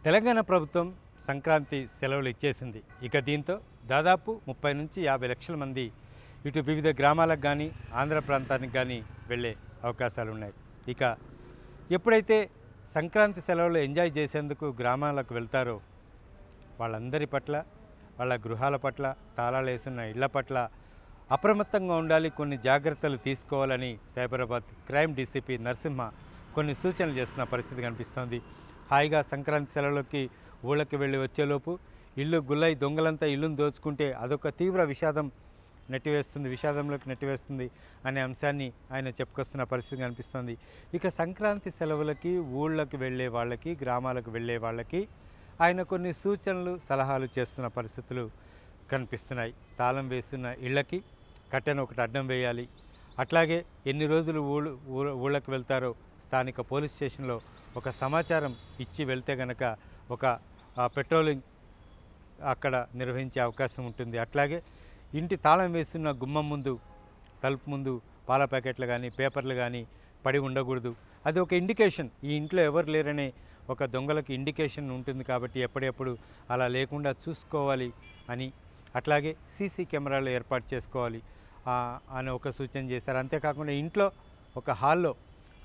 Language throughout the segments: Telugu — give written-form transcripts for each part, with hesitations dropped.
తెలంగాణ ప్రభుత్వం సంక్రాంతి సెలవులు ఇచ్చేసింది. ఇక దీంతో దాదాపు 30 నుంచి 50 లక్షల మంది ఇటు వివిధ గ్రామాలకు కానీ ఆంధ్ర ప్రాంతానికి కానీ వెళ్ళే అవకాశాలు ఉన్నాయి. ఇక ఎప్పుడైతే సంక్రాంతి సెలవులు ఎంజాయ్ చేసేందుకు గ్రామాలకు వెళ్తారో వాళ్ళందరి పట్ల, వాళ్ళ గృహాల పట్ల, తాళాలు వేసిన ఇళ్ల పట్ల అప్రమత్తంగా ఉండాలి, కొన్ని జాగ్రత్తలు తీసుకోవాలని సైబరాబాద్ క్రైమ్ డీసీపీ నరసింహ కొన్ని సూచనలు చేస్తున్న పరిస్థితి కనిపిస్తోంది. హాయిగా సంక్రాంతి సెలవులకి ఊళ్ళకి వెళ్ళి వచ్చేలోపు ఇల్లు గుల్లై దొంగలంతా ఇల్లును దోచుకుంటే అదొక తీవ్ర విషాదంలోకి నెట్టివేస్తుంది అనే అంశాన్ని ఆయన చెప్పుకొస్తున్న పరిస్థితి కనిపిస్తోంది. ఇక సంక్రాంతి సెలవులకి ఊళ్ళకి వెళ్ళే వాళ్ళకి, గ్రామాలకు వెళ్ళే వాళ్ళకి ఆయన కొన్ని సూచనలు, సలహాలు చేస్తున్న పరిస్థితులు కనిపిస్తున్నాయి. తాళం వేస్తున్న ఇళ్ళకి కట్టెను ఒకటి అడ్డం వేయాలి. అట్లాగే ఎన్ని రోజులు ఊళ్ళకి వెళ్తారో స్థానిక పోలీస్ స్టేషన్లో ఒక సమాచారం ఇచ్చి వెళ్తే కనుక ఒక పెట్రోలింగ్ అక్కడ నిర్వహించే అవకాశం ఉంటుంది. అట్లాగే ఇంటి తాళం వేస్తున్న గుమ్మం ముందు, తలుపు ముందు పాల ప్యాకెట్లు కానీ, పేపర్లు కానీ పడి ఉండకూడదు. అది ఒక ఇండికేషన్, ఈ ఇంట్లో ఎవరు లేరనే ఒక దొంగలకు ఇండికేషన్ ఉంటుంది. కాబట్టి ఎప్పటికప్పుడు అలా లేకుండా చూసుకోవాలి అని, అట్లాగే సీసీ కెమెరాలు ఏర్పాటు చేసుకోవాలి అని ఒక సూచన చేశారు. అంతేకాకుండా ఇంట్లో ఒక హాల్లో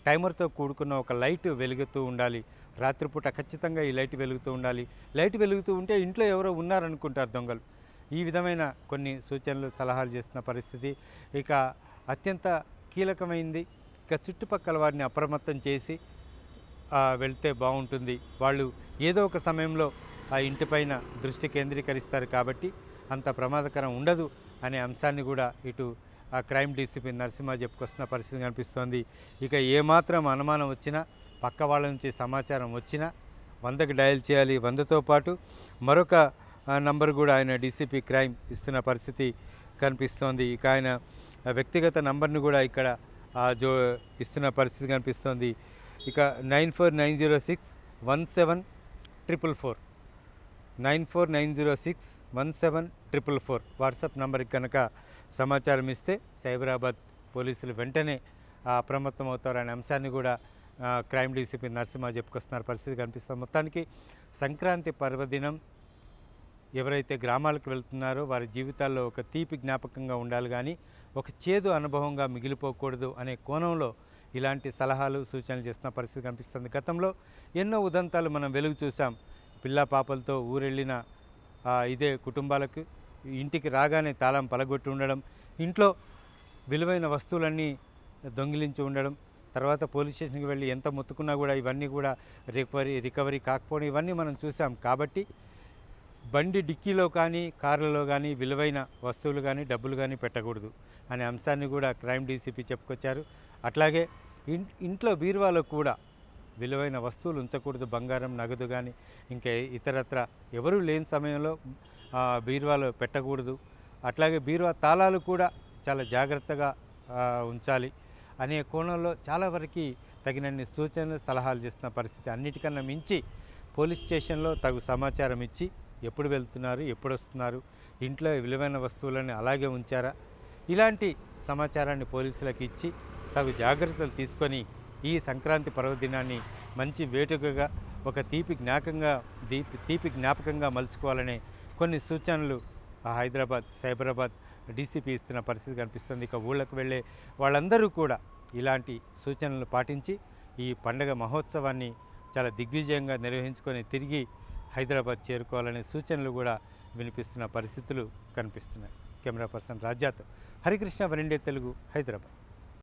టైమర్తో కూడుకున్న ఒక లైట్ వెలుగుతూ ఉండాలి. రాత్రిపూట ఖచ్చితంగా ఈ లైట్ వెలుగుతూ ఉండాలి. లైట్ వెలుగుతూ ఉంటే ఇంట్లో ఎవరో ఉన్నారనుకుంటారు దొంగలు. ఈ విధమైన కొన్ని సూచనలు, సలహాలు చేస్తున్న పరిస్థితి. ఇక అత్యంత కీలకమైంది, ఇక చుట్టుపక్కల వారిని అప్రమత్తం చేసి వెళ్తే బాగుంటుంది. వాళ్ళు ఏదో ఒక సమయంలో ఆ ఇంటిపైన దృష్టి కేంద్రీకరిస్తారు కాబట్టి అంత ప్రమాదకరం ఉండదు అనే అంశాన్ని కూడా ఇటు క్రైమ్ డీసీపీ నరసింహ చెప్పుకొస్తున్న పరిస్థితి కనిపిస్తోంది. ఇక ఏమాత్రం అనుమానం వచ్చినా, పక్క వాళ్ళ నుంచి సమాచారం వచ్చినా 100కి డయల్ చేయాలి. 100తో పాటు మరొక నంబర్ కూడా ఆయన డీసీపీ క్రైమ్ ఇస్తున్న పరిస్థితి కనిపిస్తోంది. ఇక ఆయన వ్యక్తిగత నంబర్ను కూడా ఇక్కడ ఇస్తున్న పరిస్థితి కనిపిస్తోంది. ఇక 9490617444 9490617444 వాట్సాప్ నంబర్కి కనుక సమాచారం ఇస్తే సైబరాబాద్ పోలీసులు వెంటనే అప్రమత్తం అవుతారు అనే అంశాన్ని కూడా క్రైమ్ డీసీపీ నరసింహ చెప్పుకొస్తున్న పరిస్థితి కనిపిస్తుంది. మొత్తానికి సంక్రాంతి పర్వదినం ఎవరైతే గ్రామాలకు వెళ్తున్నారో వారి జీవితాల్లో ఒక తీపి జ్ఞాపకంగా ఉండాలి, కానీ ఒక చేదు అనుభవంగా మిగిలిపోకూడదు అనే కోణంలో ఇలాంటి సలహాలు, సూచనలు చేస్తున్న పరిస్థితి కనిపిస్తుంది. గతంలో ఎన్నో ఉదంతాలు మనం వెలుగు చూసాం. పిల్ల పాపలతో ఊరెళ్ళిన ఇదే కుటుంబాలకు ఇంటికి రాగానే తాళం పలగొట్టి ఉండడం, ఇంట్లో విలువైన వస్తువులన్నీ దొంగిలించి ఉండడం, తర్వాత పోలీస్ స్టేషన్కి వెళ్ళి ఎంత మొత్తుకున్నా కూడా ఇవన్నీ కూడా రికవరీ కాకపోవడం, ఇవన్నీ మనం చూసాం. కాబట్టి బండి డిక్కీలో కానీ, కార్లలో కానీ విలువైన వస్తువులు కానీ, డబ్బులు కానీ పెట్టకూడదు అనే అంశాన్ని కూడా క్రైమ్ డీసీపీ చెప్పుకొచ్చారు. అట్లాగే ఇంట్లో బీరువాలో కూడా విలువైన వస్తువులు ఉంచకూడదు, బంగారం, నగదు కానీ ఇంకా ఇతరత్ర ఎవరూ లేని సమయంలో బీరువాలో పెట్టకూడదు. అట్లాగే బీరువా తాళాలు కూడా చాలా జాగ్రత్తగా ఉంచాలి అనే కోణంలో చాలా వరకు తగినన్ని సూచనలు, సలహాలు చేస్తున్న పరిస్థితి. అన్నిటికన్నా మించి పోలీస్ స్టేషన్లో తగు సమాచారం ఇచ్చి ఎప్పుడు వెళ్తున్నారు, ఎప్పుడు వస్తున్నారు, ఇంట్లో విలువైన వస్తువులను అలాగే ఉంచారా, ఇలాంటి సమాచారాన్ని పోలీసులకు ఇచ్చి తగు జాగ్రత్తలు తీసుకొని ఈ సంక్రాంతి పర్వదినాన్ని మంచి వేడుకగా, ఒక తీపి జ్ఞాపకంగా మలుచుకోవాలనే కొన్ని సూచనలు సైబరాబాద్ డీసీపీ ఇస్తున్న పరిస్థితి కనిపిస్తుంది. ఇక ఊళ్ళకు వెళ్ళే వాళ్ళందరూ కూడా ఇలాంటి సూచనలు పాటించి ఈ పండగ మహోత్సవాన్ని చాలా దిగ్విజయంగా నిర్వహించుకొని తిరిగి హైదరాబాద్ చేరుకోవాలనే సూచనలు కూడా వినిపిస్తున్న పరిస్థితులు కనిపిస్తున్నాయి. కెమెరా పర్సన్ రాజాతో హరికృష్ణ, వన్ ఇండియా తెలుగు, హైదరాబాద్.